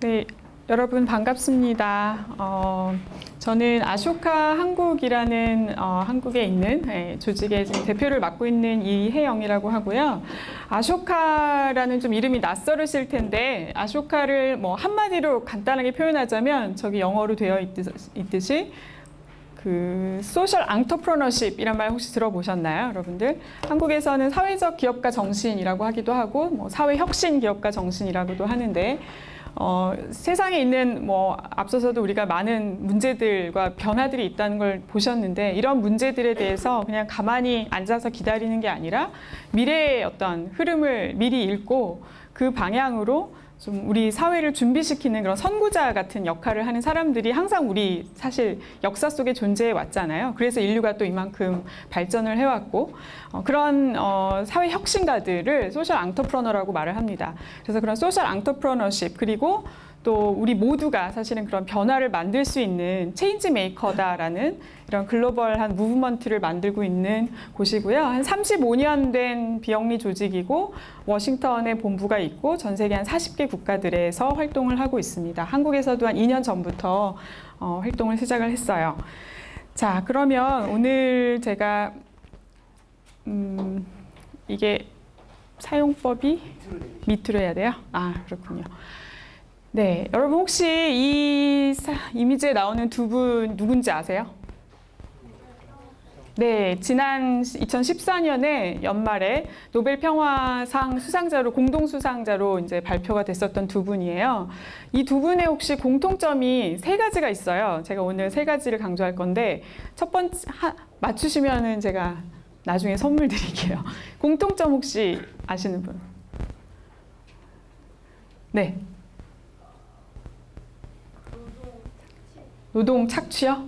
네, 여러분 반갑습니다. 저는 아쇼카 한국이라는 한국에 있는 조직의 지금 대표를 맡고 있는 이혜영이라고 하고요. 아쇼카라는 좀 이름이 낯설으실 텐데 아쇼카를 뭐 한마디로 간단하게 표현하자면 저기 영어로 되어 있듯이 그 소셜 앙터프러너십이란 말 혹시 들어보셨나요, 여러분들? 한국에서는 사회적 기업가 정신이라고 하기도 하고 뭐 사회 혁신 기업가 정신이라고도 하는데 세상에 있는 뭐 앞서서도 우리가 많은 문제들과 변화들이 있다는 걸 보셨는데 이런 문제들에 대해서 그냥 가만히 앉아서 기다리는 게 아니라 미래의 어떤 흐름을 미리 읽고 그 방향으로 좀 우리 사회를 준비시키는 그런 선구자 같은 역할을 하는 사람들이 항상 우리 사실 역사 속에 존재해 왔잖아요. 그래서 인류가 또 이만큼 발전을 해왔고 그런 사회 혁신가들을 소셜 앙터프러너라고 말을 합니다. 그래서 그런 소셜 앙터프러너십 그리고 또 우리 모두가 사실은 그런 변화를 만들 수 있는 체인지 메이커다라는 이런 글로벌한 무브먼트를 만들고 있는 곳이고요. 한 35년 된 비영리 조직이고 워싱턴에 본부가 있고 전 세계 한 40개 국가들에서 활동을 하고 있습니다. 한국에서도 한 2년 전부터 활동을 시작을 했어요. 자, 그러면 오늘 제가 이게 사용법이 밑으로 해야 돼요? 아, 그렇군요. 네, 여러분 혹시 이 이미지에 나오는 두 분 누군지 아세요? 네, 지난 2014년에 연말에 노벨 평화상 수상자로 공동 수상자로 이제 발표가 됐었던 두 분이에요. 이 두 분의 혹시 공통점이 세 가지가 있어요. 제가 오늘 세 가지를 강조할 건데 첫 번째 맞추시면은 제가 나중에 선물 드릴게요. 공통점 혹시 아시는 분? 네. 노동 착취요?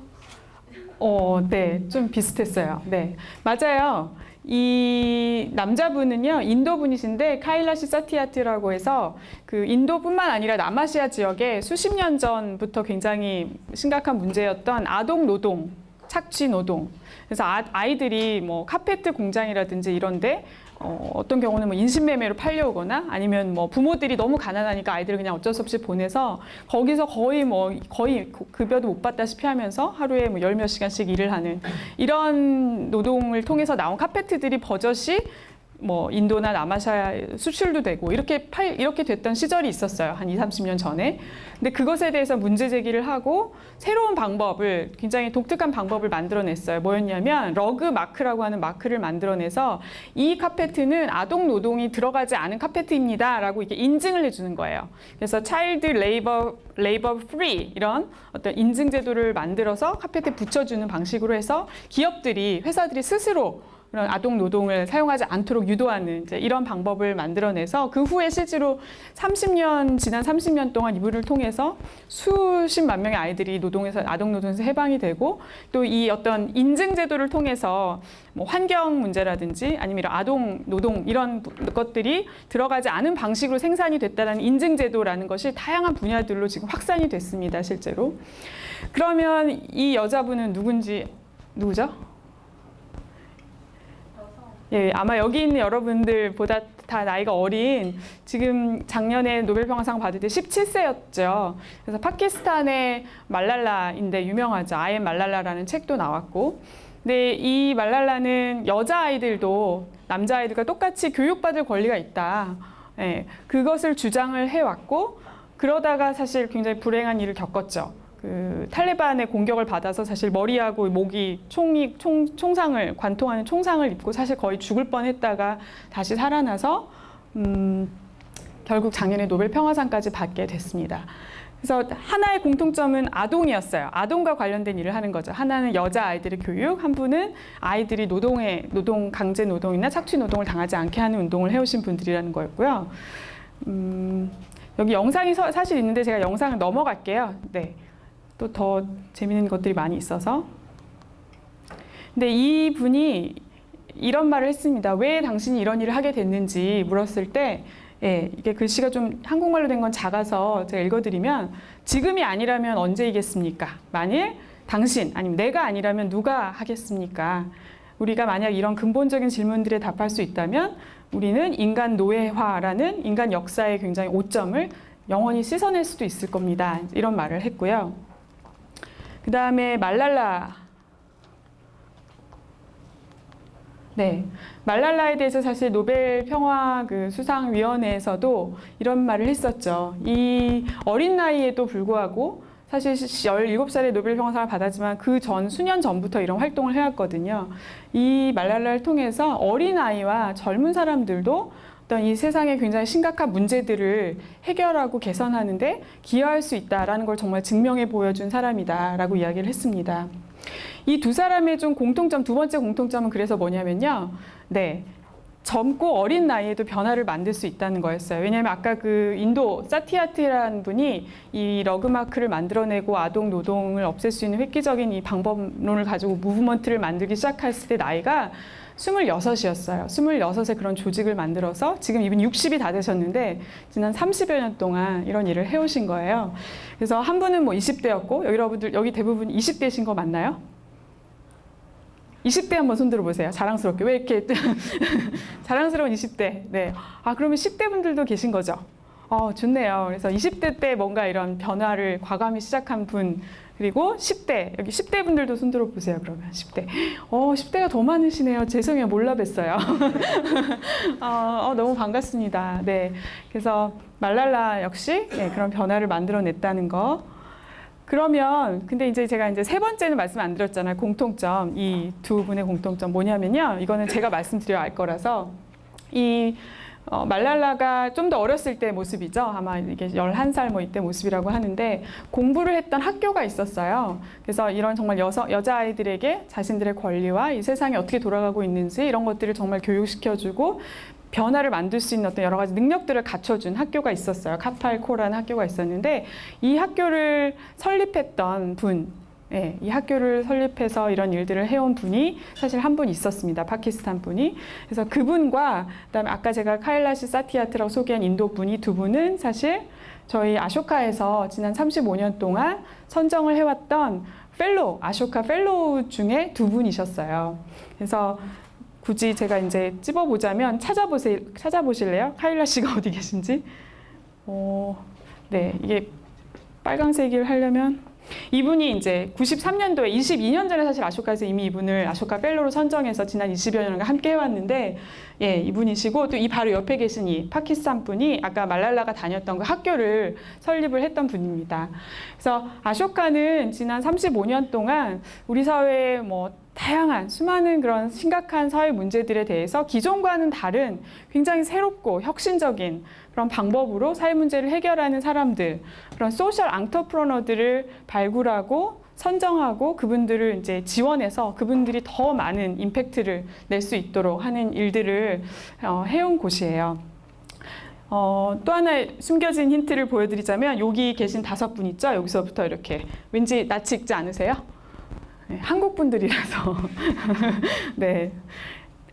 네, 좀 비슷했어요. 네, 맞아요. 이 남자분은요, 인도 분이신데 카일라시 사티아트라고 해서 그 인도뿐만 아니라 남아시아 지역에 수십 년 전부터 굉장히 심각한 문제였던 아동 노동, 착취 노동. 그래서 아이들이 뭐 카페트 공장이라든지 이런데 어떤 경우는 뭐 인신매매로 팔려오거나 아니면 뭐 부모들이 너무 가난하니까 아이들을 그냥 어쩔 수 없이 보내서 거기서 거의 급여도 못 받다시피 하면서 하루에 뭐 열 몇 시간씩 일을 하는 이런 노동을 통해서 나온 카페트들이 버젓이 뭐 인도나 남아시아에 수출도 되고 이렇게 됐던 시절이 있었어요. 한 20, 30년 전에. 근데 그것에 대해서 문제 제기를 하고 새로운 방법을 굉장히 독특한 방법을 만들어냈어요. 뭐였냐면 러그 마크라고 하는 마크를 만들어내서 이 카페트는 아동 노동이 들어가지 않은 카페트입니다라고 이렇게 인증을 해주는 거예요. 그래서 차일드 레이버 프리 이런 어떤 인증 제도를 만들어서 카페트에 붙여주는 방식으로 해서 회사들이 스스로 그런 아동 노동을 사용하지 않도록 유도하는 이제 이런 방법을 만들어내서 그 후에 실제로 지난 30년 동안 이분을 통해서 수십만 명의 아이들이 아동 노동에서 해방이 되고 또 이 어떤 인증 제도를 통해서 뭐 환경 문제라든지 아니면 이런 아동 노동 이런 것들이 들어가지 않은 방식으로 생산이 됐다는 인증 제도라는 것이 다양한 분야들로 지금 확산이 됐습니다, 실제로. 그러면 이 여자분은 누구죠? 예, 아마 여기 있는 여러분들보다 다 나이가 어린 지금 작년에 노벨 평화상 받을 때 17세였죠. 그래서 파키스탄의 말랄라인데 유명하죠. I am 말랄라라는 책도 나왔고. 근데 이 말랄라는 여자아이들도 남자아이들과 똑같이 교육받을 권리가 있다. 예, 그것을 주장을 해왔고 그러다가 사실 굉장히 불행한 일을 겪었죠. 그 탈레반의 공격을 받아서 사실 머리하고 목이 총상을 관통하는 총상을 입고 사실 거의 죽을 뻔했다가 다시 살아나서 결국 작년에 노벨 평화상까지 받게 됐습니다. 그래서 하나의 공통점은 아동이었어요. 아동과 관련된 일을 하는 거죠. 하나는 여자 아이들의 교육, 한 분은 아이들이 강제 노동이나 착취 노동을 당하지 않게 하는 운동을 해오신 분들이라는 거였고요. 여기 영상이 사실 있는데 제가 영상을 넘어갈게요. 네. 또 더 재미있는 것들이 많이 있어서. 근데 이 분이 이런 말을 했습니다. 왜 당신이 이런 일을 하게 됐는지 물었을 때, 예, 이게 글씨가 좀 한국말로 된 건 작아서 제가 읽어드리면 지금이 아니라면 언제이겠습니까? 만일 당신 아니면 내가 아니라면 누가 하겠습니까? 우리가 만약 이런 근본적인 질문들에 답할 수 있다면 우리는 인간 노예화라는 인간 역사의 굉장히 오점을 영원히 씻어낼 수도 있을 겁니다. 이런 말을 했고요. 그 다음에 말랄라. 네, 말랄라에 대해서 사실 노벨 평화 수상위원회에서도 이런 말을 했었죠. 이 어린 나이에도 불구하고 사실 17살에 노벨 평화상을 받았지만 그 전 수년 전부터 이런 활동을 해왔거든요. 이 말랄라를 통해서 어린 아이와 젊은 사람들도 어떤 이 세상의 굉장히 심각한 문제들을 해결하고 개선하는데 기여할 수 있다라는 걸 정말 증명해 보여준 사람이다라고 이야기를 했습니다. 이 두 사람의 좀 공통점, 두 번째 공통점은 그래서 뭐냐면요. 네. 젊고 어린 나이에도 변화를 만들 수 있다는 거였어요. 왜냐하면 아까 그 인도 사티아트라는 분이 이 러그마크를 만들어내고 아동 노동을 없앨 수 있는 획기적인 이 방법론을 가지고 무브먼트를 만들기 시작했을 때 나이가 26이었어요. 26에 그런 조직을 만들어서 지금 이분 60이 다 되셨는데 지난 30여 년 동안 이런 일을 해오신 거예요. 그래서 한 분은 뭐 20대였고 여러분들 여기 대부분 20대신 거 맞나요? 20대 한번 손들어 보세요. 자랑스럽게. 왜 이렇게 자랑스러운 20대. 네. 아, 그러면 10대 분들도 계신 거죠? 좋네요. 그래서 20대 때 뭔가 이런 변화를 과감히 시작한 분, 그리고 10대, 여기 10대 분들도 손들어 보세요. 그러면 10대. 10대가 더 많으시네요. 죄송해요. 몰라 뵀어요. 너무 반갑습니다. 네. 그래서 말랄라 역시 네, 그런 변화를 만들어냈다는 거. 그러면 근데 이제 제가 이제 세 번째는 말씀 안 드렸잖아요. 공통점. 이 두 분의 공통점 뭐냐면요. 이거는 제가 말씀드려야 알 거라서 이 말랄라가 좀 더 어렸을 때 모습이죠. 아마 이게 11살 뭐 이때 모습이라고 하는데 공부를 했던 학교가 있었어요. 그래서 이런 정말 여자아이들에게 자신들의 권리와 이 세상이 어떻게 돌아가고 있는지 이런 것들을 정말 교육시켜주고 변화를 만들 수 있는 어떤 여러 가지 능력들을 갖춰준 학교가 있었어요. 카팔코라는 학교가 있었는데 이 학교를 설립했던 분, 예, 이 학교를 설립해서 이런 일들을 해온 분이 사실 한 분 있었습니다. 파키스탄 분이. 그래서 그분과 그다음에 아까 제가 카일라시 사티아트라고 소개한 인도 분이 두 분은 사실 저희 아쇼카에서 지난 35년 동안 선정을 해왔던 펠로우, 아쇼카 펠로우 중에 두 분이셨어요. 그래서 굳이 제가 이제 찝어보자면 찾아보실래요? 카일라 씨가 어디 계신지? 네, 이게 빨간색을 하려면 이분이 이제 93년도에 22년 전에 사실 아쇼카에서 이미 이분을 아쇼카 펠로로 선정해서 지난 20여 년간 함께 해왔는데 예, 이분이시고 또 이 바로 옆에 계신 이 파키스탄 분이 아까 말랄라가 다녔던 그 학교를 설립을 했던 분입니다. 그래서 아쇼카는 지난 35년 동안 우리 사회에 뭐 다양한 수많은 그런 심각한 사회 문제들에 대해서 기존과는 다른 굉장히 새롭고 혁신적인 그런 방법으로 사회 문제를 해결하는 사람들, 그런 소셜 앙터프러너들을 발굴하고 선정하고 그분들을 이제 지원해서 그분들이 더 많은 임팩트를 낼 수 있도록 하는 일들을 해온 곳이에요. 또 하나의 숨겨진 힌트를 보여드리자면 여기 계신 5분 있죠? 여기서부터 이렇게 왠지 낯이 익지 않으세요? 네, 한국 분들이라서 네.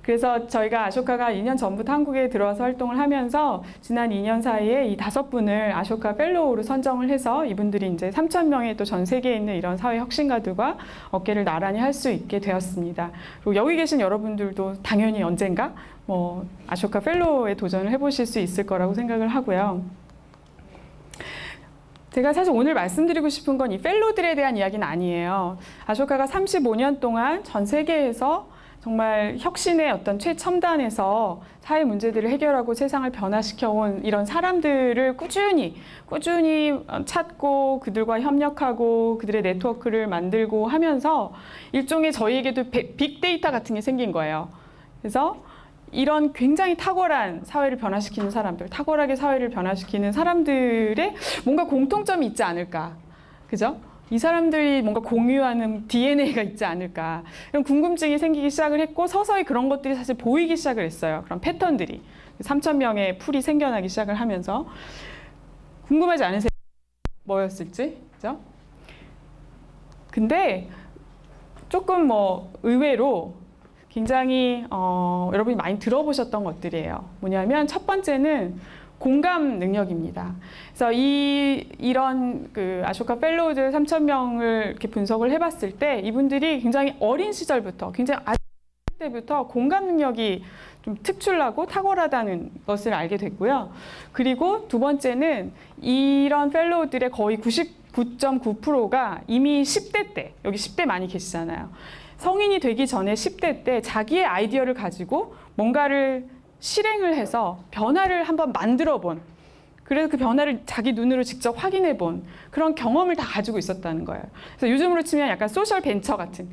그래서 저희가 아쇼카가 2년 전부터 한국에 들어와서 활동을 하면서 지난 2년 사이에 이 5분을 아쇼카 펠로우로 선정을 해서 이분들이 이제 3,000명의 또 전 세계에 있는 이런 사회 혁신가들과 어깨를 나란히 할 수 있게 되었습니다. 그리고 여기 계신 여러분들도 당연히 언젠가 뭐 아쇼카 펠로우에 도전을 해보실 수 있을 거라고 생각을 하고요. 제가 사실 오늘 말씀드리고 싶은 건 이 펠로들에 대한 이야기는 아니에요. 아쇼카가 35년 동안 전 세계에서 정말 혁신의 어떤 최첨단에서 사회 문제들을 해결하고 세상을 변화시켜온 이런 사람들을 꾸준히 찾고 그들과 협력하고 그들의 네트워크를 만들고 하면서 일종의 저희에게도 빅데이터 같은 게 생긴 거예요. 그래서 이런 굉장히 탁월한 사회를 변화시키는 사람들, 탁월하게 사회를 변화시키는 사람들의 뭔가 공통점이 있지 않을까. 그죠? 이 사람들이 뭔가 공유하는 DNA가 있지 않을까. 이런 궁금증이 생기기 시작을 했고 서서히 그런 것들이 사실 보이기 시작을 했어요. 그런 패턴들이. 3,000명의 풀이 생겨나기 시작을 하면서. 궁금하지 않으세요? 뭐였을지? 그죠? 근데 조금 뭐 의외로 굉장히 여러분이 많이 들어보셨던 것들이에요. 뭐냐면 첫 번째는 공감 능력입니다. 그래서 이런 그 아쇼카 펠로우들 3,000명을 이렇게 분석을 해봤을 때 이분들이 굉장히 어린 시절부터, 굉장히 아기 때부터 공감 능력이 좀 특출나고 탁월하다는 것을 알게 됐고요. 그리고 두 번째는 이런 펠로우들의 거의 99.9%가 이미 10대 때, 여기 10대 많이 계시잖아요. 성인이 되기 전에 10대 때 자기의 아이디어를 가지고 뭔가를 실행을 해서 변화를 한번 만들어 본, 그래서 그 변화를 자기 눈으로 직접 확인해 본 그런 경험을 다 가지고 있었다는 거예요. 그래서 요즘으로 치면 약간 소셜 벤처 같은,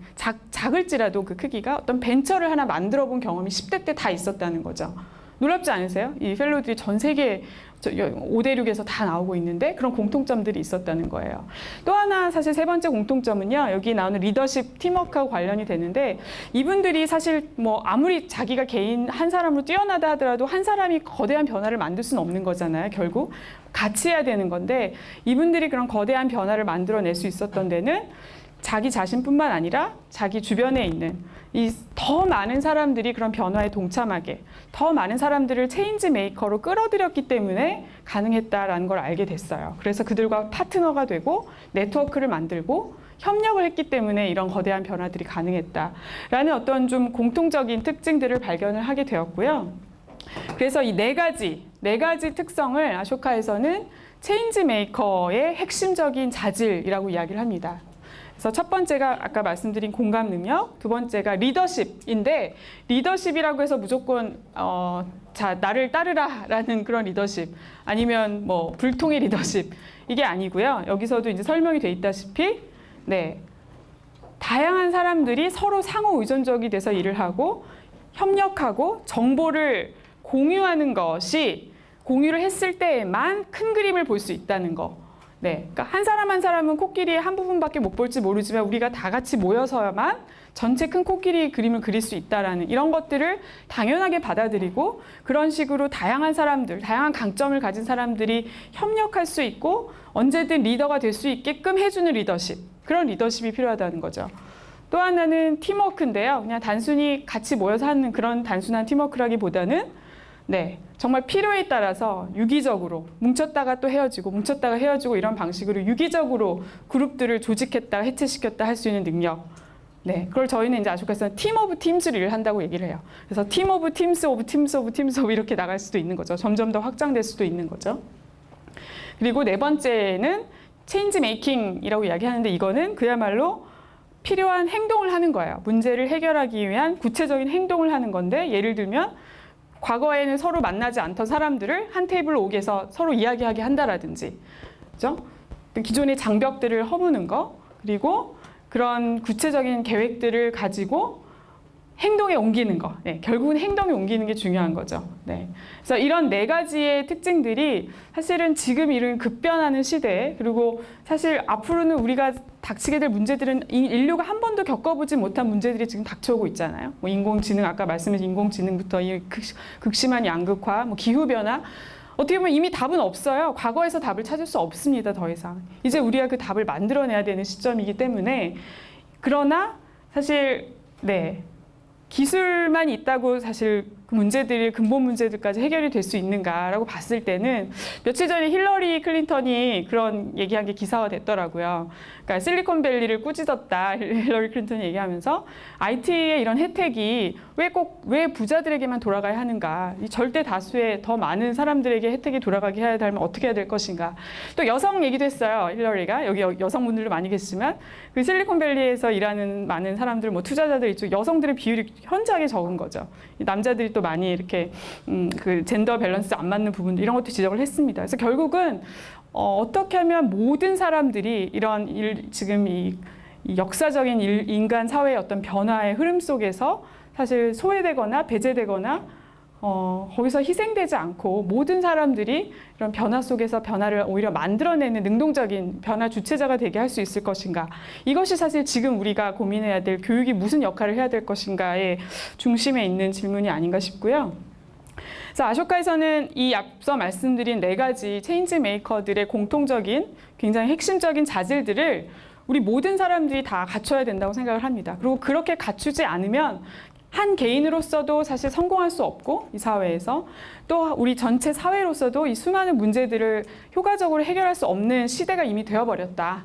작을지라도 그 크기가 어떤 벤처를 하나 만들어 본 경험이 10대 때 다 있었다는 거죠. 놀랍지 않으세요? 이 펠로우들이 전 세계 5대륙에서 다 나오고 있는데 그런 공통점들이 있었다는 거예요. 또 하나 사실 세 번째 공통점은요. 여기 나오는 리더십, 팀워크하고 관련이 되는데 이분들이 사실 뭐 아무리 자기가 개인 한 사람으로 뛰어나다 하더라도 한 사람이 거대한 변화를 만들 수는 없는 거잖아요. 결국 같이 해야 되는 건데 이분들이 그런 거대한 변화를 만들어낼 수 있었던 데는 자기 자신뿐만 아니라 자기 주변에 있는 이 더 많은 사람들이 그런 변화에 동참하게, 더 많은 사람들을 체인지 메이커로 끌어들였기 때문에 가능했다라는 걸 알게 됐어요. 그래서 그들과 파트너가 되고 네트워크를 만들고 협력을 했기 때문에 이런 거대한 변화들이 가능했다라는 어떤 좀 공통적인 특징들을 발견을 하게 되었고요. 그래서 이 네 가지 특성을 아쇼카에서는 체인지 메이커의 핵심적인 자질이라고 이야기를 합니다. 그래서 첫 번째가 아까 말씀드린 공감 능력, 두 번째가 리더십인데 리더십이라고 해서 무조건 자 나를 따르라라는 그런 리더십 아니면 뭐 불통의 리더십 이게 아니고요. 여기서도 이제 설명이 돼 있다시피 네 다양한 사람들이 서로 상호 의존적이 돼서 일을 하고 협력하고 정보를 공유하는 것이 공유를 했을 때에만 큰 그림을 볼 수 있다는 거. 네, 그러니까 한 사람 한 사람은 코끼리의 한 부분밖에 못 볼지 모르지만 우리가 다 같이 모여서야만 전체 큰 코끼리 그림을 그릴 수 있다라는 이런 것들을 당연하게 받아들이고 그런 식으로 다양한 사람들, 다양한 강점을 가진 사람들이 협력할 수 있고 언제든 리더가 될 수 있게끔 해주는 리더십, 그런 리더십이 필요하다는 거죠. 또 하나는 팀워크인데요. 그냥 단순히 같이 모여서 하는 그런 단순한 팀워크라기보다는 네, 정말 필요에 따라서 유기적으로 뭉쳤다가 또 헤어지고 뭉쳤다가 헤어지고 이런 방식으로 유기적으로 그룹들을 조직했다가 해체시켰다 할 수 있는 능력. 네, 그걸 저희는 이제 아쇼카에서는 팀 오브 팀스를 일을 한다고 얘기를 해요. 그래서 팀 오브 팀스 오브 팀스 오브 팀스 오브 이렇게 나갈 수도 있는 거죠. 점점 더 확장될 수도 있는 거죠. 그리고 네 번째는 체인지 메이킹이라고 이야기하는데 이거는 그야말로 필요한 행동을 하는 거예요. 문제를 해결하기 위한 구체적인 행동을 하는 건데 예를 들면 과거에는 서로 만나지 않던 사람들을 한 테이블로 오게 해서 서로 이야기하게 한다라든지, 그죠? 기존의 장벽들을 허무는 거, 그리고 그런 구체적인 계획들을 가지고 행동에 옮기는 거. 네, 결국은 행동에 옮기는 게 중요한 거죠. 네. 그래서 이런 네 가지의 특징들이 사실은 지금 이런 급변하는 시대에 그리고 사실 앞으로는 우리가 닥치게 될 문제들은 인류가 한 번도 겪어보지 못한 문제들이 지금 닥쳐오고 있잖아요. 뭐 인공지능, 아까 말씀하신 인공지능부터 이 극심한 양극화, 뭐 기후변화. 어떻게 보면 이미 답은 없어요. 과거에서 답을 찾을 수 없습니다. 더 이상. 이제 우리가 그 답을 만들어내야 되는 시점이기 때문에 그러나 사실 네. 기술만 있다고 사실 그 문제들이 근본 문제들까지 해결이 될 수 있는가라고 봤을 때는 며칠 전에 힐러리 클린턴이 그런 얘기한 게 기사화 됐더라고요. 그러니까 실리콘밸리를 꾸짖었다 힐러리 클린턴이 얘기하면서 IT의 이런 혜택이 왜 부자들에게만 돌아가야 하는가? 이 절대 다수의 더 많은 사람들에게 혜택이 돌아가게 해야 되면 어떻게 해야 될 것인가? 또 여성 얘기도 했어요. 힐러리가 여기 여성분들도 많이 계시지만 그 실리콘밸리에서 일하는 많은 사람들, 뭐 투자자들 있죠. 여성들의 비율이 현저하게 적은 거죠. 남자들이 또 많이 이렇게 그 젠더 밸런스 안 맞는 부분들 이런 것도 지적을 했습니다. 그래서 결국은 어떻게 하면 모든 사람들이 이런 지금 이 역사적인 인간 사회의 어떤 변화의 흐름 속에서 사실 소외되거나 배제되거나 거기서 희생되지 않고 모든 사람들이 이런 변화 속에서 변화를 오히려 만들어내는 능동적인 변화 주체자가 되게 할 수 있을 것인가. 이것이 사실 지금 우리가 고민해야 될 교육이 무슨 역할을 해야 될 것인가의 중심에 있는 질문이 아닌가 싶고요. 그래서 아쇼카에서는 이 앞서 말씀드린 네 가지 체인지 메이커들의 공통적인 굉장히 핵심적인 자질들을 우리 모든 사람들이 다 갖춰야 된다고 생각을 합니다. 그리고 그렇게 갖추지 않으면 한 개인으로서도 사실 성공할 수 없고 이 사회에서 또 우리 전체 사회로서도 이 수많은 문제들을 효과적으로 해결할 수 없는 시대가 이미 되어버렸다.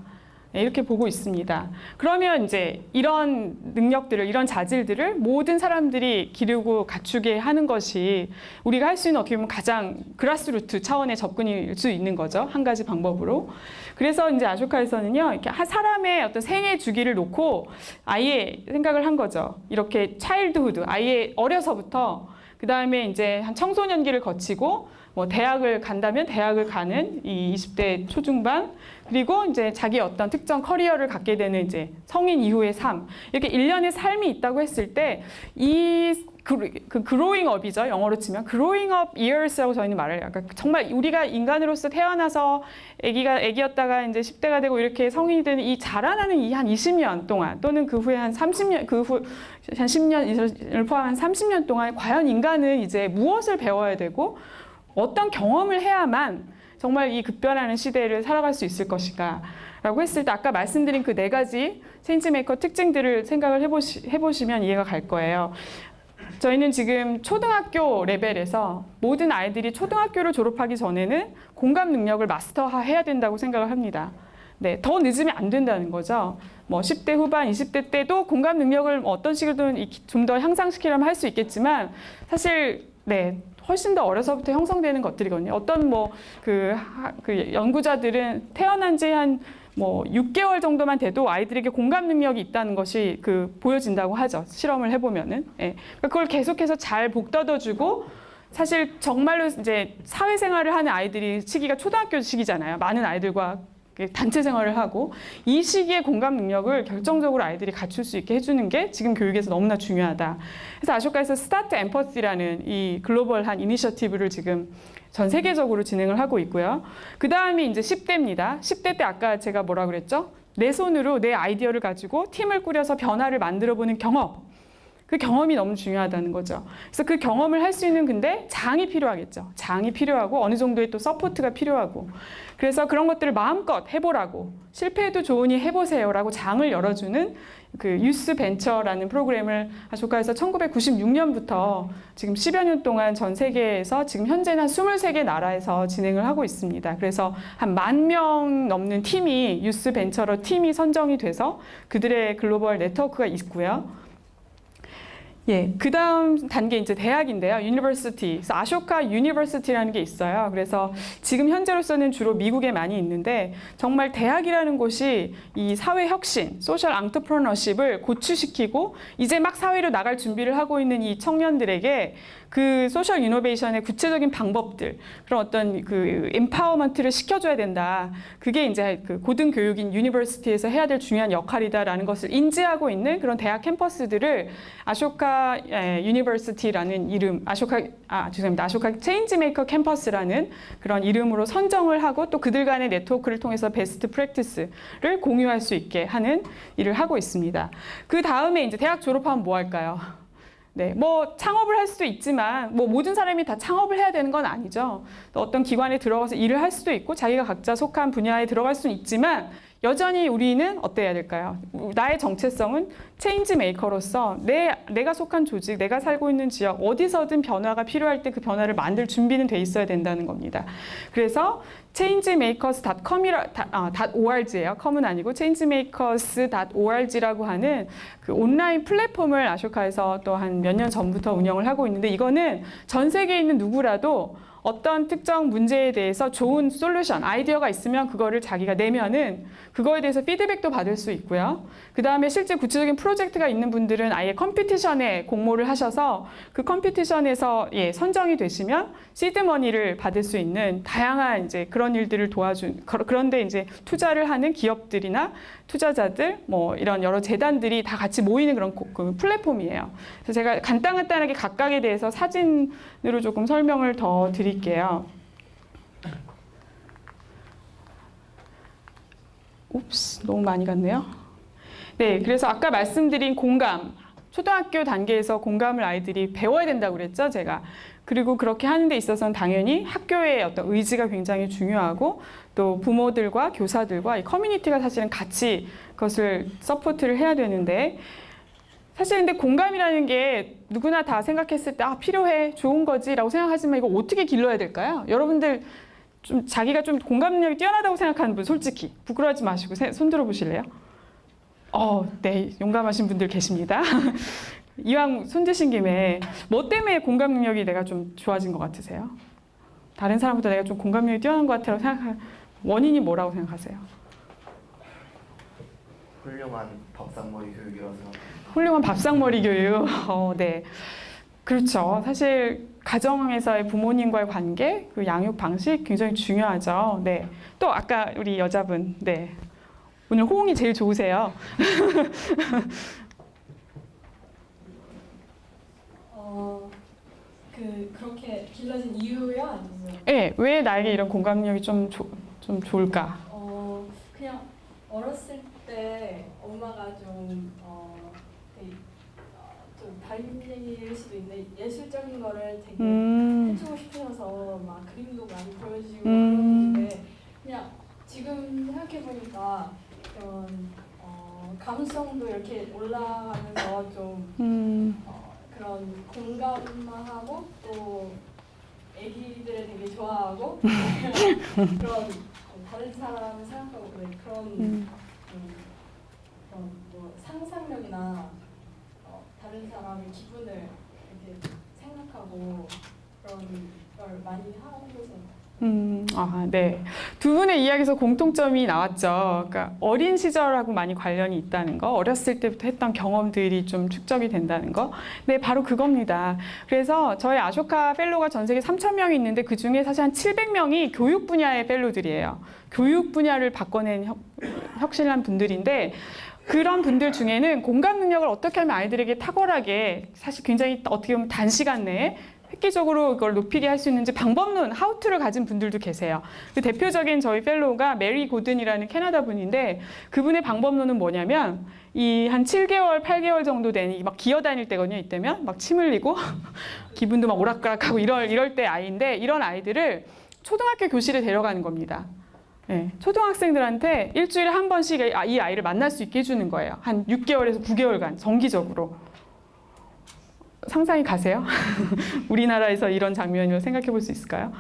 네, 이렇게 보고 있습니다. 그러면 이제 이런 능력들을, 이런 자질들을 모든 사람들이 기르고 갖추게 하는 것이 우리가 할 수 있는 어떻게 보면 가장 그라스루트 차원의 접근일 수 있는 거죠. 한 가지 방법으로. 그래서 이제 아쇼카에서는요, 이렇게 한 사람의 어떤 생애 주기를 놓고 아예 생각을 한 거죠. 이렇게 차일드후드, 아예 어려서부터 그 다음에 이제 한 청소년기를 거치고 뭐 대학을 간다면 대학을 가는 이 20대 초중반, 그리고 이제 자기 어떤 특정 커리어를 갖게 되는 이제 성인 이후의 삶, 이렇게 일련의 삶이 있다고 했을 때 이 그 growing up이죠. 영어로 치면 growing up years라고 저희는 말을 해요. 그러니까 정말 우리가 인간으로서 태어나서 아기였다가 이제 10대가 되고 이렇게 성인이 되는 이 자라나는 이 한 20년 동안, 또는 그 후에 한 30년, 그 후 한 10년을 포함한 30년 동안 과연 인간은 이제 무엇을 배워야 되고 어떤 경험을 해야만 정말 이 급변하는 시대를 살아갈 수 있을 것인가 라고 했을 때, 아까 말씀드린 그 4가지 체인지메이커 특징들을 생각을 해보시면 이해가 갈 거예요. 저희는 지금 초등학교 레벨에서 모든 아이들이 초등학교를 졸업하기 전에는 공감 능력을 마스터해야 된다고 생각을 합니다. 네, 더 늦으면 안 된다는 거죠. 뭐 10대 후반, 20대 때도 공감 능력을 어떤 식으로든 좀 더 향상시키려면 할 수 있겠지만, 사실 네, 훨씬 더 어려서부터 형성되는 것들이거든요. 어떤 그 연구자들은 태어난 지 한 6개월 정도만 돼도 아이들에게 공감 능력이 있다는 것이 보여진다고 하죠. 실험을 해보면은. 예. 그걸 계속해서 잘 복돋아주고, 사실 정말로 이제 사회생활을 하는 아이들이 시기가 초등학교 시기잖아요. 많은 아이들과 단체 생활을 하고, 이 시기에 공감 능력을 결정적으로 아이들이 갖출 수 있게 해주는 게 지금 교육에서 너무나 중요하다. 그래서 아쇼카에서 스타트 엠퍼시라는 이 글로벌한 이니셔티브를 지금 전 세계적으로 진행을 하고 있고요. 그 다음이 이제 10대입니다. 10대 때 아까 제가 뭐라 그랬죠? 내 손으로 내 아이디어를 가지고 팀을 꾸려서 변화를 만들어보는 경험. 그 경험이 너무 중요하다는 거죠. 그래서 그 경험을 할 수 있는, 근데 장이 필요하겠죠. 장이 필요하고 어느 정도의 또 서포트가 필요하고. 그래서 그런 것들을 마음껏 해보라고, 실패해도 좋으니 해보세요라고 장을 열어주는 그 유스 벤처라는 프로그램을 아쇼카에서 1996년부터 지금 10여 년 동안 전 세계에서 지금 현재는 한 23개 나라에서 진행을 하고 있습니다. 그래서 한 10,000명 넘는 팀이, 유스 벤처로 팀이 선정이 돼서 그들의 글로벌 네트워크가 있고요. 예, 그 다음 단계 이제 대학인데요. 유니버시티. 그래서 아쇼카 유니버시티라는 게 있어요. 그래서 지금 현재로서는 주로 미국에 많이 있는데, 정말 대학이라는 곳이 이 사회 혁신, 소셜 앙트프러너십을 고취시키고 이제 막 사회로 나갈 준비를 하고 있는 이 청년들에게 그 소셜 이노베이션의 구체적인 방법들, 그런 어떤 그 empowerment를 시켜줘야 된다. 그게 이제 그 고등교육인 유니버시티에서 해야 될 중요한 역할이다라는 것을 인지하고 있는 그런 대학 캠퍼스들을 아쇼카 유니버시티라는 이름, 아쇼카 체인지메이커 캠퍼스라는 그런 이름으로 선정을 하고, 또 그들 간의 네트워크를 통해서 베스트 프랙티스를 공유할 수 있게 하는 일을 하고 있습니다. 그 다음에 이제 대학 졸업하면 뭐 할까요? 네, 뭐 창업을 할 수도 있지만 뭐 모든 사람이 다 창업을 해야 되는 건 아니죠. 또 어떤 기관에 들어가서 일을 할 수도 있고 자기가 각자 속한 분야에 들어갈 수는 있지만, 여전히 우리는 어때야 될까요? 나의 정체성은 체인지 메이커로서 내가 속한 조직, 내가 살고 있는 지역, 어디서든 변화가 필요할 때 그 변화를 만들 준비는 돼 있어야 된다는 겁니다. 그래서 changemakers.org예요. com은 아니고 changemakers.org라고 하는 그 온라인 플랫폼을 아쇼카에서 또 한 몇 년 전부터 운영을 하고 있는데, 이거는 전 세계에 있는 누구라도 어떤 특정 문제에 대해서 좋은 솔루션, 아이디어가 있으면 그거를 자기가 내면은 그거에 대해서 피드백도 받을 수 있고요. 그 다음에 실제 구체적인 프로젝트가 있는 분들은 아예 컴피티션에 공모를 하셔서 그 컴피티션에서 선정이 되시면 시드머니를 받을 수 있는 다양한 이제 그런 일들을 도와준, 그런데 이제 투자를 하는 기업들이나 투자자들, 뭐 이런 여러 재단들이 다 같이 모이는 그런 그 플랫폼이에요. 그래서 제가 간단하게 각각에 대해서 사진으로 조금 설명을 더 드릴게요. 옵스, 너무 많이 갔네요. 네, 그래서 아까 말씀드린 공감, 초등학교 단계에서 공감을 아이들이 배워야 된다고 그랬죠, 제가. 그리고 그렇게 하는 데 있어서는 당연히 학교의 어떤 의지가 굉장히 중요하고, 또 부모들과 교사들과 이 커뮤니티가 사실은 같이 그것을 서포트를 해야 되는데, 사실 근데 공감이라는 게 누구나 다 생각했을 때 필요해, 좋은 거지 라고 생각하지만 이거 어떻게 길러야 될까요? 여러분들 좀 자기가 좀 공감 능력이 뛰어나다고 생각하는 분 솔직히 부끄러워하지 마시고 손 들어 보실래요? 네, 용감하신 분들 계십니다. 이왕 손 드신 김에 뭐 때문에 공감 능력이 내가 좀 좋아진 것 같으세요? 다른 사람보다 내가 좀 공감 능력이 뛰어난 것 같다고 생각하는 원인이 뭐라고 생각하세요? 훌륭한 밥상머리 교육이라서. 훌륭한 밥상머리 교육. 네. 그렇죠. 사실 가정에서의 부모님과의 관계, 그 양육 방식 굉장히 중요하죠. 네. 또 아까 우리 여자분, 네. 오늘 호응이 제일 좋으세요. 그렇게 길러진 이유요? 아니면? 네. 왜 나에게 이런 공감력이 좀 좋을까? 그냥 어렸을 때 엄마가 좀 다른 얘기일 수도 있는데 예술적인 거를 되게 해주고 싶으셔서 막 그림도 많이 보여주시고 그러는데 그냥 지금 생각해 보니까 그런 감성도 이렇게 올라가면서 좀 그런 공감하고 또 애기들을 되게 좋아하고 그런 다른 사람을 생각하고 그런 뭐 상상력이나 다른 사람의 기분을 이렇게 생각하고 그런 걸 많이 하고 계세요. 네. 두 분의 이야기에서 공통점이 나왔죠. 그러니까 어린 시절하고 많이 관련이 있다는 거, 어렸을 때부터 했던 경험들이 좀 축적이 된다는 거. 네, 바로 그겁니다. 그래서 저희 아쇼카 펠로가 전 세계 3,000명이 있는데 그 중에 사실 한 700명이 교육 분야의 펠로들이에요. 교육 분야를 바꿔낸 혁신한 분들인데 그런 분들 중에는 공감 능력을 어떻게 하면 아이들에게 탁월하게 사실 굉장히 어떻게 보면 단시간 내에 획기적으로 이걸 높이게 할 수 있는지 방법론, 하우투를 가진 분들도 계세요. 그 대표적인 저희 펠로우가 메리 고든이라는 캐나다 분인데 그분의 방법론은 뭐냐면 이 한 7개월, 8개월 정도 되니 막 기어다닐 때거든요. 이때면 막 침 흘리고 기분도 막 오락가락하고 이럴 때 아이인데 이런 아이들을 초등학교 교실에 데려가는 겁니다. 네, 초등학생들한테 일주일에 한 번씩 이 아이를 만날 수 있게 해주는 거예요. 한 6개월에서 9개월간 정기적으로. 상상이 가세요? 우리나라에서 이런 장면을 생각해 볼 수 있을까요?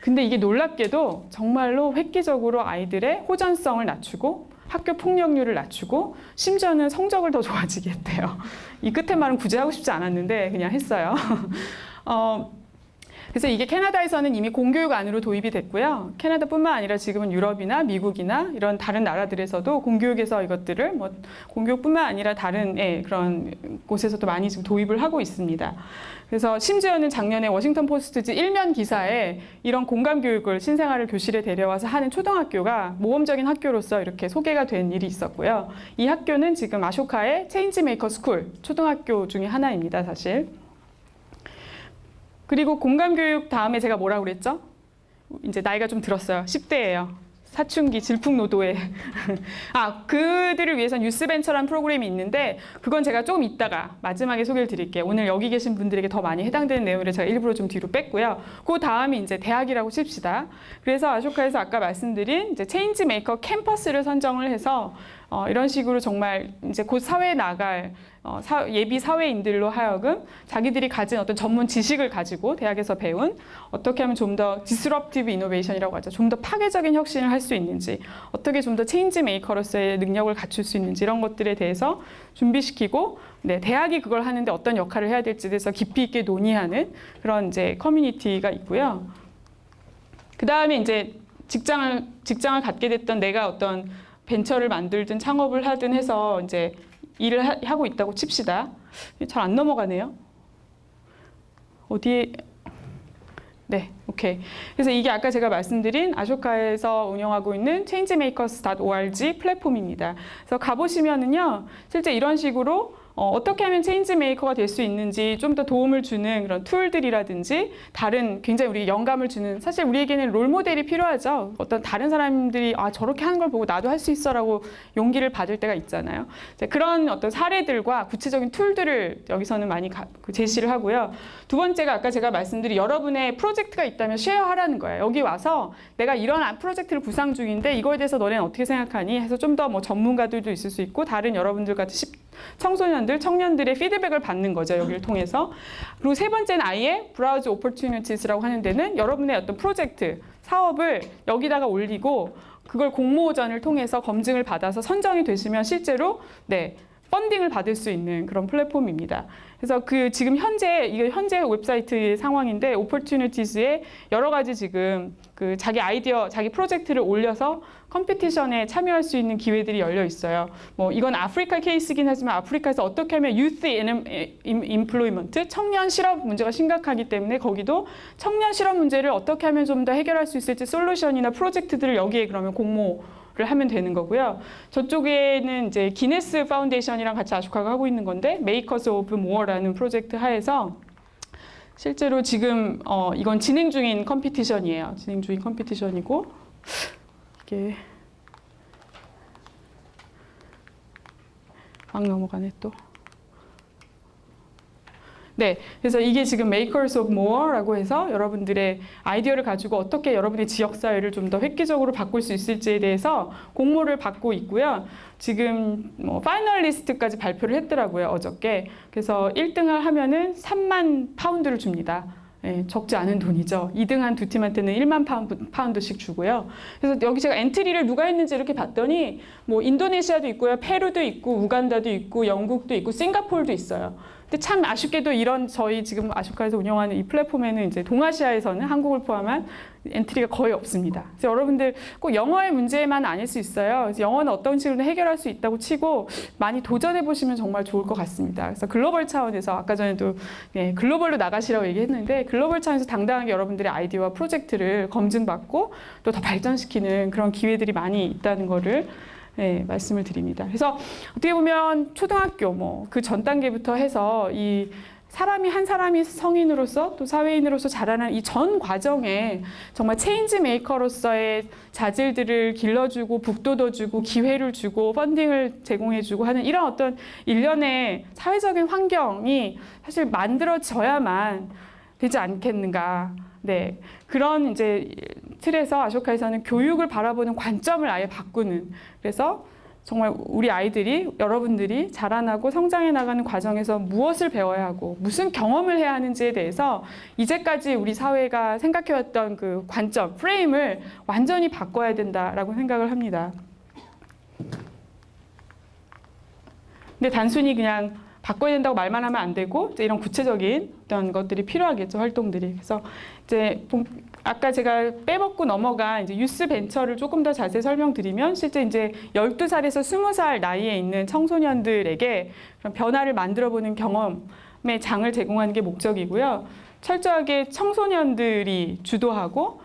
근데 이게 놀랍게도 정말로 획기적으로 아이들의 호전성을 낮추고 학교 폭력률을 낮추고 심지어는 성적을 더 좋아지게 했대요. 이 끝에 말은 굳이 하고 싶지 않았는데 그냥 했어요. 그래서 이게 캐나다에서는 이미 공교육 안으로 도입이 됐고요. 캐나다뿐만 아니라 지금은 유럽이나 미국이나 이런 다른 나라들에서도 공교육에서 이것들을 뭐 공교육뿐만 아니라 다른 그런 곳에서도 많이 지금 도입을 하고 있습니다. 그래서 심지어는 작년에 워싱턴 포스트지 1면 기사에 이런 공감 교육을 신생아를 교실에 데려와서 하는 초등학교가 모범적인 학교로서 이렇게 소개가 된 일이 있었고요. 이 학교는 지금 아쇼카의 체인지 메이커 스쿨 초등학교 중에 하나입니다, 사실. 그리고 공감교육 다음에 제가 뭐라고 그랬죠? 이제 나이가 좀 들었어요. 10대예요. 사춘기 질풍노도에. 그들을 위해서 뉴스벤처라는 프로그램이 있는데 그건 제가 조금 이따가 마지막에 소개를 드릴게요. 오늘 여기 계신 분들에게 더 많이 해당되는 내용을 제가 일부러 좀 뒤로 뺐고요. 그 다음이 이제 대학이라고 칩시다. 그래서 아쇼카에서 아까 말씀드린 이제 체인지 메이커 캠퍼스를 선정을 해서 이런 식으로 정말 이제 곧 사회에 나갈 예비 사회인들로 하여금 자기들이 가진 어떤 전문 지식을 가지고 대학에서 배운 어떻게 하면 좀 더 디스럽티브 이노베이션이라고 하죠. 좀 더 파괴적인 혁신을 할 수 있는지, 어떻게 좀 더 체인지 메이커로서의 능력을 갖출 수 있는지 이런 것들에 대해서 준비시키고, 네, 대학이 그걸 하는데 어떤 역할을 해야 될지에 대해서 깊이 있게 논의하는 그런 이제 커뮤니티가 있고요. 그 다음에 이제 직장을 갖게 됐던 내가 어떤 벤처를 만들든 창업을 하든 해서 이제 일을 하고 있다고 칩시다. 잘 안 넘어가네요. 어디에? 네, 오케이. 그래서 이게 아까 제가 말씀드린 아쇼카에서 운영하고 있는 changemakers.org 플랫폼입니다. 그래서 가보시면은요, 실제 이런 식으로 어떻게 하면 체인지 메이커가 될 수 있는지 좀 더 도움을 주는 그런 툴들이라든지 다른 굉장히 우리 영감을 주는, 사실 우리에게는 롤 모델이 필요하죠. 어떤 다른 사람들이 저렇게 하는 걸 보고 나도 할 수 있어라고 용기를 받을 때가 있잖아요. 그런 어떤 사례들과 구체적인 툴들을 여기서는 많이 제시를 하고요. 두 번째가 아까 제가 말씀드린 여러분의 프로젝트가 있다면 쉐어하라는 거예요. 여기 와서 내가 이런 프로젝트를 구상 중인데 이거에 대해서 너네는 어떻게 생각하니? 해서 좀 더 뭐 전문가들도 있을 수 있고 다른 여러분들 같은 청소년들, 청년들의 피드백을 받는 거죠. 여기를 통해서. 그리고 세 번째는 아예 브라우즈 오퍼튜니티스라고 하는 데는 여러분의 어떤 프로젝트, 사업을 여기다가 올리고 그걸 공모전을 통해서 검증을 받아서 선정이 되시면 실제로 네, 펀딩을 받을 수 있는 그런 플랫폼입니다. 그래서 그 지금 이게 현재 웹사이트의 상황인데 오퍼튜니티즈에 여러 가지 지금 그 자기 아이디어, 자기 프로젝트를 올려서 컴피티션에 참여할 수 있는 기회들이 열려 있어요. 뭐 이건 아프리카 케이스긴 하지만 아프리카에서 어떻게 하면 youth employment, 청년 실업 문제가 심각하기 때문에 거기도 청년 실업 문제를 어떻게 하면 좀 더 해결할 수 있을지 솔루션이나 프로젝트들을 여기에 그러면 공모를 하면 되는 거고요. 저쪽에는 이제 기네스 파운데이션이랑 같이 아쇼카가 하고 있는 건데 Makers of More라는 프로젝트 하에서 실제로 지금 이건 진행 중인 컴피티션이에요. 진행 중인 컴피티션이고 이게 막 넘어가네 또. 네, 그래서 이게 지금 Makers of More라고 해서 여러분들의 아이디어를 가지고 어떻게 여러분의 지역사회를 좀 더 획기적으로 바꿀 수 있을지에 대해서 공모를 받고 있고요. 지금 뭐 파이널리스트까지 발표를 했더라고요, 어저께. 그래서 1등을 하면은 3만 파운드를 줍니다. 네, 적지 않은 돈이죠. 2등 한 두 팀한테는 1만 파운드씩 주고요. 그래서 여기 제가 엔트리를 누가 했는지 이렇게 봤더니 뭐 인도네시아도 있고요, 페루도 있고, 우간다도 있고, 영국도 있고, 싱가포르도 있어요. 근데 참 아쉽게도 이런 저희 지금 아쇼카에서 운영하는 이 플랫폼에는 이제 동아시아에서는 한국을 포함한 엔트리가 거의 없습니다. 그래서 여러분들 꼭 영어의 문제만 아닐 수 있어요. 그래서 영어는 어떤 식으로 해결할 수 있다고 치고 많이 도전해 보시면 정말 좋을 것 같습니다. 그래서 글로벌 차원에서 아까 전에도 네, 글로벌로 나가시라고 얘기했는데 글로벌 차원에서 당당하게 여러분들의 아이디어와 프로젝트를 검증받고 또 더 발전시키는 그런 기회들이 많이 있다는 거를 네, 말씀을 드립니다. 그래서 어떻게 보면 초등학교 뭐 그 전 단계부터 해서 이 사람이 한 사람이 성인으로서 또 사회인으로서 자라는 이 전 과정에 정말 체인지 메이커로서의 자질들을 길러주고 북돋워주고 기회를 주고 펀딩을 제공해주고 하는 이런 어떤 일련의 사회적인 환경이 사실 만들어져야만 되지 않겠는가. 네, 그런 이제 틀에서 아쇼카에서는 교육을 바라보는 관점을 아예 바꾸는 그래서 정말 우리 아이들이 여러분들이 자라나고 성장해 나가는 과정에서 무엇을 배워야 하고 무슨 경험을 해야 하는지에 대해서 이제까지 우리 사회가 생각해왔던 그 관점, 프레임을 완전히 바꿔야 된다라고 생각을 합니다. 근데 단순히 그냥 바꿔야 된다고 말만 하면 안 되고 이제 이런 구체적인 어떤 것들이 필요하겠죠, 활동들이. 그래서 이제 아까 제가 빼먹고 넘어간 이제 유스 벤처를 조금 더 자세히 설명드리면 실제 이제 12살에서 20살 나이에 있는 청소년들에게 그런 변화를 만들어보는 경험의 장을 제공하는 게 목적이고요. 철저하게 청소년들이 주도하고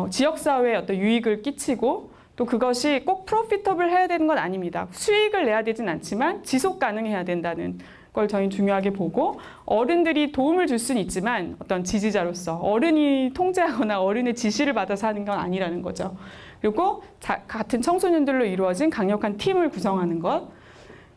지역사회에 어떤 유익을 끼치고 또 그것이 꼭 프로피터블 해야 되는 건 아닙니다. 수익을 내야 되진 않지만 지속 가능해야 된다는 걸 저희는 중요하게 보고 어른들이 도움을 줄 수는 있지만 어떤 지지자로서 어른이 통제하거나 어른의 지시를 받아서 하는 건 아니라는 거죠. 그리고 같은 청소년들로 이루어진 강력한 팀을 구성하는 것.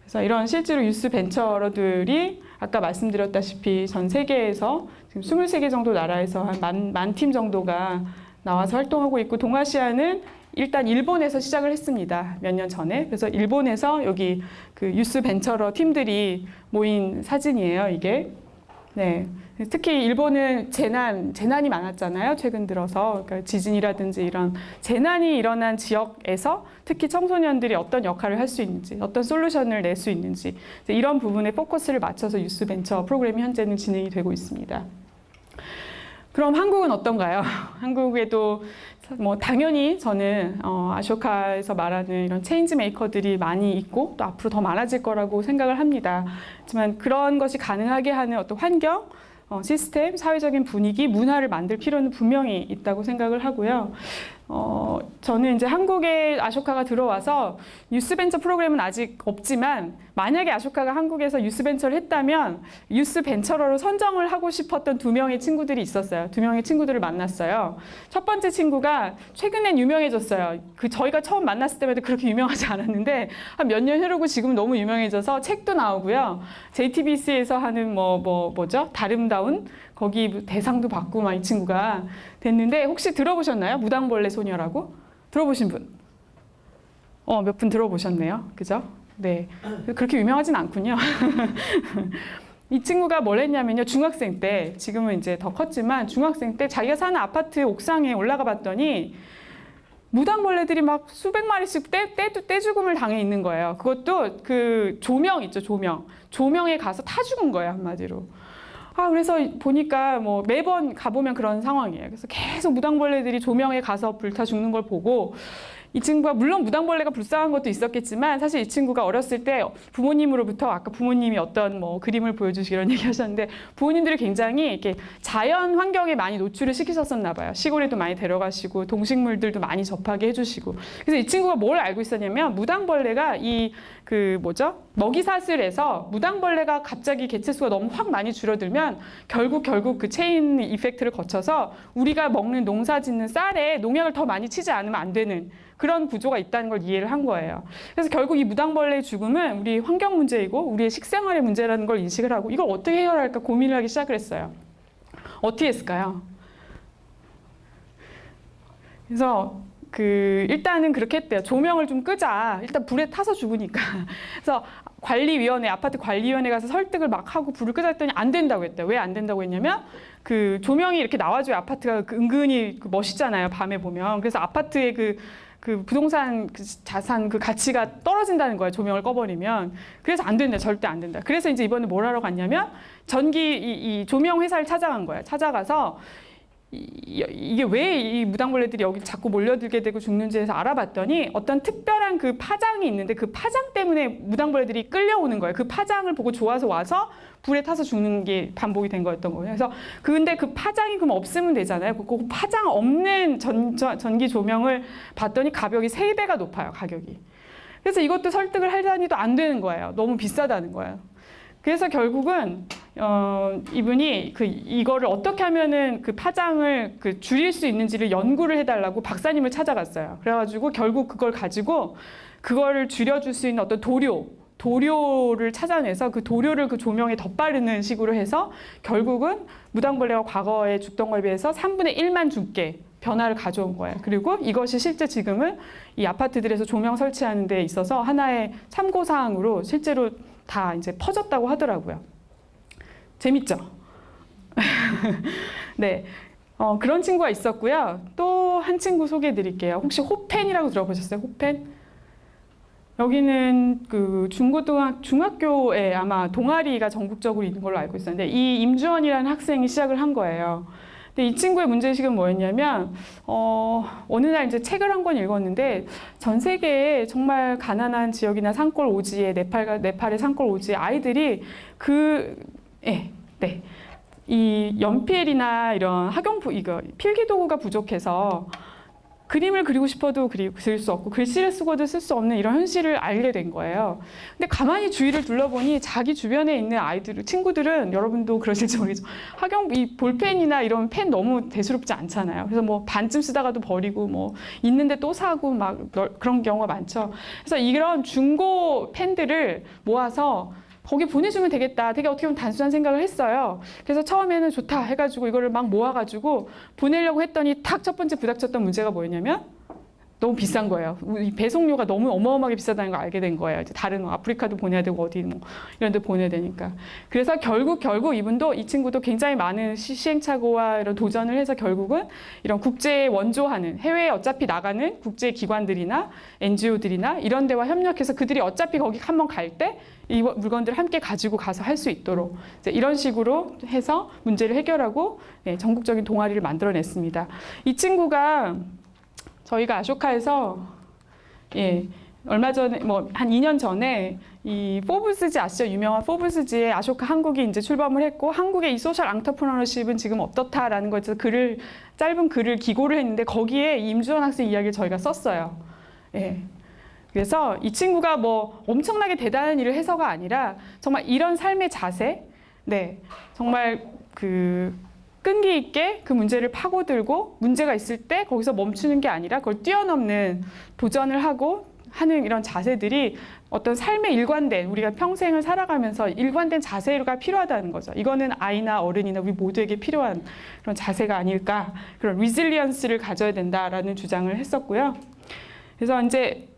그래서 이런 실제로 유스 벤처러들이 아까 말씀드렸다시피 전 세계에서 지금 23개 정도 나라에서 한 만 팀 정도가 나와서 활동하고 있고 동아시아는 일단 일본에서 시작을 했습니다. 몇 년 전에. 그래서 일본에서 여기 그 유스 벤처러 팀들이 모인 사진이에요, 이게. 네. 특히 일본은 재난이 많았잖아요, 최근 들어서. 그러니까 지진이라든지 이런 재난이 일어난 지역에서 특히 청소년들이 어떤 역할을 할 수 있는지, 어떤 솔루션을 낼 수 있는지, 이런 부분에 포커스를 맞춰서 유스 벤처 프로그램이 현재는 진행이 되고 있습니다. 그럼 한국은 어떤가요? 한국에도 뭐 당연히 저는 아쇼카에서 말하는 이런 체인지 메이커들이 많이 있고 또 앞으로 더 많아질 거라고 생각을 합니다. 하지만 그런 것이 가능하게 하는 어떤 환경, 시스템, 사회적인 분위기, 문화를 만들 필요는 분명히 있다고 생각을 하고요. 저는 이제 한국에 아쇼카가 들어와서 유스벤처 프로그램은 아직 없지만 만약에 아쇼카가 한국에서 유스벤처를 했다면 유스벤처러로 선정을 하고 싶었던 2명의 친구들이 있었어요. 2명의 친구들을 만났어요. 첫 번째 친구가 최근엔 유명해졌어요. 저희가 처음 만났을 때만 해도 그렇게 유명하지 않았는데 한 몇 년 흐르고 지금 너무 유명해져서 책도 나오고요. JTBC에서 하는 뭐죠? 다름다운 거기 대상도 받고 막 이 친구가 됐는데 혹시 들어보셨나요? 무당벌레 소녀라고? 들어보신 분? 몇 분 들어보셨네요. 그죠? 네, 그렇게 유명하진 않군요. 이 친구가 뭘 했냐면요. 중학생 때, 지금은 이제 더 컸지만 중학생 때 자기가 사는 아파트 옥상에 올라가 봤더니 무당벌레들이 막 수백 마리씩 떼죽음을 당해 있는 거예요. 그것도 그 조명 있죠, 조명. 조명에 가서 타 죽은 거예요, 한마디로. 그래서 보니까 뭐 매번 가보면 그런 상황이에요. 그래서 계속 무당벌레들이 조명에 가서 불타 죽는 걸 보고 이 친구가 물론 무당벌레가 불쌍한 것도 있었겠지만 사실 이 친구가 어렸을 때 부모님으로부터 아까 부모님이 어떤 뭐 그림을 보여주시고 이런 얘기 하셨는데 부모님들이 굉장히 이렇게 자연 환경에 많이 노출을 시키셨었나 봐요. 시골에도 많이 데려가시고 동식물들도 많이 접하게 해주시고 그래서 이 친구가 뭘 알고 있었냐면 무당벌레가 먹이사슬에서 무당벌레가 갑자기 개체수가 너무 확 많이 줄어들면 결국 그 체인 이펙트를 거쳐서 우리가 먹는 농사 짓는 쌀에 농약을 더 많이 치지 않으면 안 되는 그런 구조가 있다는 걸 이해를 한 거예요. 그래서 결국 이 무당벌레의 죽음은 우리 환경 문제이고 우리의 식생활의 문제라는 걸 인식을 하고 이걸 어떻게 해결할까 고민을 하기 시작을 했어요. 어떻게 했을까요? 그래서 일단은 그렇게 했대요. 조명을 좀 끄자. 일단 불에 타서 죽으니까. 그래서 아파트 관리위원회 가서 설득을 막 하고 불을 끄자 했더니 안 된다고 했대요. 왜 안 된다고 했냐면 그 조명이 이렇게 나와줘야 아파트가 은근히 멋있잖아요. 밤에 보면. 그래서 아파트의 그 부동산 자산 가치가 떨어진다는 거예요. 조명을 꺼버리면. 그래서 안 된다. 절대 안 된다. 그래서 이제 이번에 뭘 하러 갔냐면 이 조명 회사를 찾아간 거예요. 찾아가서 이게 왜 이 무당벌레들이 여기 자꾸 몰려들게 되고 죽는지 해서 알아봤더니 어떤 특별한 그 파장이 있는데 그 파장 때문에 무당벌레들이 끌려오는 거예요. 그 파장을 보고 좋아서 와서 불에 타서 죽는 게 반복이 된 거였던 거예요. 그래서 근데 그 파장이 그럼 없으면 되잖아요. 그 파장 없는 전기 조명을 봤더니 가격이 3배가 높아요. 가격이. 그래서 이것도 설득을 하자니도 안 되는 거예요. 너무 비싸다는 거예요. 그래서 결국은 이분이 이거를 어떻게 하면은 그 파장을 줄일 수 있는지를 연구를 해달라고 박사님을 찾아갔어요. 그래가지고 결국 그걸 가지고 그거를 줄여줄 수 있는 어떤 도료를 찾아내서 그 도료를 그 조명에 덧바르는 식으로 해서 결국은 무당벌레가 과거에 죽던 거에 비해서 3분의 1만 죽게 변화를 가져온 거예요. 그리고 이것이 실제 지금은 이 아파트들에서 조명 설치하는 데 있어서 하나의 참고사항으로 실제로 다 이제 퍼졌다고 하더라고요. 재밌죠? 네. 그런 친구가 있었고요. 또 한 친구 소개해 드릴게요. 혹시 호펜이라고 들어보셨어요? 호펜? 여기는 중학교에 아마 동아리가 전국적으로 있는 걸로 알고 있었는데 이 임주원이라는 학생이 시작을 한 거예요. 근데 이 친구의 문제의식은 뭐였냐면 어느 날 이제 책을 한 권 읽었는데 전 세계에 정말 가난한 지역이나 산골 오지에 네팔의 산골 오지에 아이들이 이 연필이나 이런 필기도구가 부족해서 그림을 그리고 싶어도 그릴 수 없고 글씨를 쓰고도 쓸 수 없는 이런 현실을 알게 된 거예요. 근데 가만히 주위를 둘러보니 자기 주변에 있는 친구들은 여러분도 그러실지 모르겠죠. 이 볼펜이나 이런 펜 너무 대수롭지 않잖아요. 그래서 뭐 반쯤 쓰다가도 버리고 뭐 있는데 또 사고 막 그런 경우가 많죠. 그래서 이런 중고 펜들을 모아서 거기 보내주면 되겠다. 되게 어떻게 보면 단순한 생각을 했어요. 그래서 처음에는 좋다 해가지고 이거를 막 모아가지고 보내려고 했더니 탁 첫 번째 부닥쳤던 문제가 뭐였냐면 너무 비싼 거예요. 이 배송료가 너무 어마어마하게 비싸다는 걸 알게 된 거예요. 이제 다른 아프리카도 보내야 되고 어디 뭐 이런 데 보내야 되니까. 그래서 결국 이 친구도 굉장히 많은 시행착오와 이런 도전을 해서 결국은 이런 국제에 원조하는 해외에 어차피 나가는 국제 기관들이나 NGO들이나 이런 데와 협력해서 그들이 어차피 거기 한번 갈 때 이 물건들을 함께 가지고 가서 할 수 있도록 이런 식으로 해서 문제를 해결하고 전국적인 동아리를 만들어냈습니다. 이 친구가 저희가 아쇼카에서 얼마 전에 한 2년 전에 이 포브스지 아시죠? 유명한 포브스지에 아쇼카 한국이 이제 출범을 했고 한국의 이 소셜 앙터프러너십은 지금 어떻다라는 거에서 짧은 글을 기고를 했는데 거기에 임주원 학생 이야기를 저희가 썼어요. 그래서 이 친구가 엄청나게 대단한 일을 해서가 아니라 정말 이런 삶의 자세, 정말 끈기 있게 그 문제를 파고들고 문제가 있을 때 거기서 멈추는 게 아니라 그걸 뛰어넘는 도전을 하고 하는 이런 자세들이 어떤 삶의 일관된 우리가 평생을 살아가면서 일관된 자세가 필요하다는 거죠. 이거는 아이나 어른이나 우리 모두에게 필요한 그런 자세가 아닐까, 그런 리질리언스를 가져야 된다라는 주장을 했었고요. 그래서 이제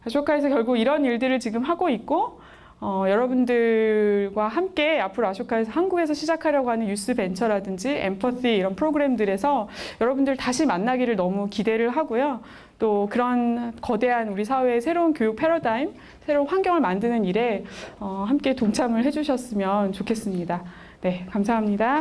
아쇼카에서 결국 이런 일들을 지금 하고 있고 여러분들과 함께 앞으로 아쇼카에서 한국에서 시작하려고 하는 유스 벤처라든지 엠퍼시 이런 프로그램들에서 여러분들 다시 만나기를 너무 기대를 하고요. 또 그런 거대한 우리 사회의 새로운 교육 패러다임, 새로운 환경을 만드는 일에 함께 동참을 해주셨으면 좋겠습니다. 네, 감사합니다.